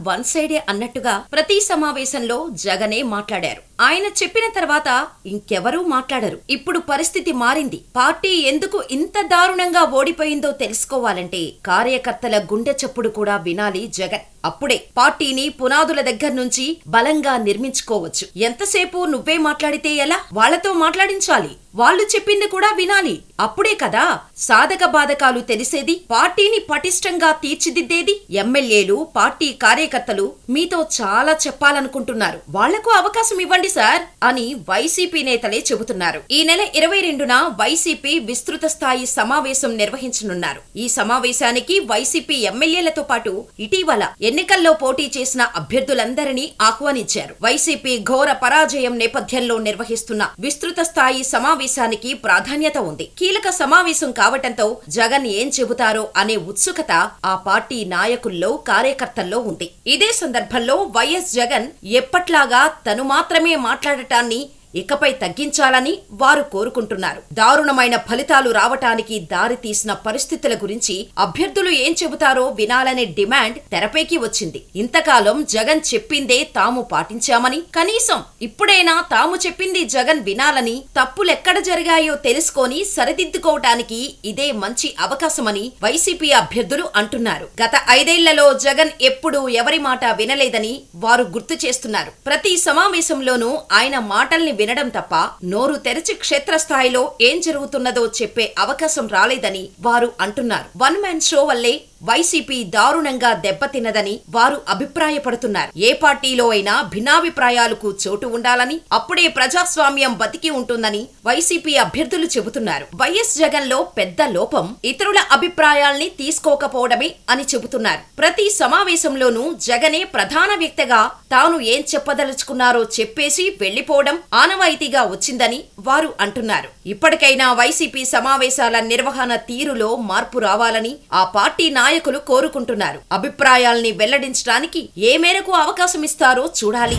One సైడే అన్నట్టుగా ప్రతి సమావేశంలో జగనే మాట్లాడారు. ఆయన చెప్పిన తర్వాత ఇంకెవరూ మాట్లాడరు. ఇప్పుడు పరిస్థితి మారింది. పార్టీ ఎందుకు ఇంత దారుణంగా ఓడిపోయిందో తెలుసుకోవాలంటే కార్యకర్తల గుండె చప్పుడు కూడా వినాలి జగన్. అప్పుడే పార్టీని పునాదుల దగ్గర నుంచి బలంగా నిర్మించుకోవచ్చు. ఎంతసేపు నువ్వే మాట్లాడితే ఎలా? వాళ్లతో మాట్లాడించాలి. వాళ్ళు చెప్పింది కూడా వినాలి. అప్పుడే కదా సాధక బాధకాలు తెలిసేది, పార్టీని పటిష్టంగా తీర్చిదిద్దేది. ఎమ్మెల్యేలు, పార్టీ కార్యకర్తలు మీతో చాలా చెప్పాలనుకుంటున్నారు, వాళ్లకు అవకాశం ఇవ్వండి సార్ అని వైసీపీ నేతలే చెబుతున్నారు. ఈ నెల 22న వైసీపీ విస్తృత స్థాయి సమావేశం నిర్వహించనున్నారు. ఈ సమావేశానికి వైసీపీ ఎమ్మెల్యేలతో పాటు ఇటీవల ఎన్నికల్లో పోటీ చేసిన అభ్యర్థులందరినీ ఆహ్వానించారు. వైసీపీ ఘోర పరాజయం నేపథ్యంలో నిర్వహిస్తున్న విస్తృత స్థాయి సమావేశానికి ప్రాధాన్యత ఉంది. కీలక సమావేశం కావటంతో జగన్ ఏం చెబుతారో అనే ఉత్సుకత ఆ పార్టీ నాయకుల్లో, కార్యకర్తల్లో ఉంది. ఇదే సందర్భంలో వైఎస్ జగన్ ఎప్పట్లాగా తను మాత్రమే మాట్లాడటాన్ని ఇకపై తగ్గించాలని వారు కోరుకుంటున్నారు. దారుణమైన ఫలితాలు రావటానికి దారి తీసిన పరిస్థితుల గురించి అభ్యర్థులు ఏం చెబుతారో వినాలనే డిమాండ్ తెరపైకి వచ్చింది. ఇంతకాలం జగన్ చెప్పిందే తాము పాటించామని, కనీసం ఇప్పుడైనా తాము చెప్పింది జగన్ వినాలని, తప్పులెక్కడ జరిగాయో తెలుసుకొని సరిదిద్దుకోవటానికి ఇదే మంచి అవకాశమని వైసీపీ అభ్యర్థులు అంటున్నారు. గత 5 ఏళ్లలో జగన్ ఎప్పుడూ ఎవరి మాట వినలేదని వారు గుర్తు చేస్తున్నారు. ప్రతి సమావేశంలోనూ ఆయన మాటల్ని వినడం తప్ప నోరు తెరిచి క్షేత్రస్థాయిలో ఏం జరుగుతున్నదో చెప్పే అవకాశం రాలేదని వారు అంటున్నారు. వన్ మ్యాన్ షో వల్లే వైసీపీ దారుణంగా దెబ్బతిన్నదని వారు అభిప్రాయపడుతున్నారు. ఏ పార్టీలో అయినా భిన్నాభిప్రాయాలకు చోటు ఉండాలని, అప్పుడే ప్రజాస్వామ్యం బతికి ఉంటుందని వైసీపీ అభ్యర్థులు చెబుతున్నారు. వైఎస్ జగన్ లో పెద్ద లోపం ఇతరుల అభిప్రాయాల్ని తీసుకోకపోవడమే అని చెబుతున్నారు. ప్రతి సమావేశంలోనూ జగనే ప్రధాన వ్యక్తిగా తాను ఏం చెప్పదలుచుకున్నారో చెప్పేసి వెళ్లిపోవడం ఆనవాయితీగా వచ్చిందని వారు అంటున్నారు. ఇప్పటికైనా వైసీపీ సమావేశాల నిర్వహణ తీరులో మార్పు రావాలని ఆ పార్టీ నాయకులు కోరుకుంటున్నారు. అభిప్రాయాల్ని వెల్లడించడానికి ఏ మేరకు అవకాశం ఇస్తారో చూడాలి.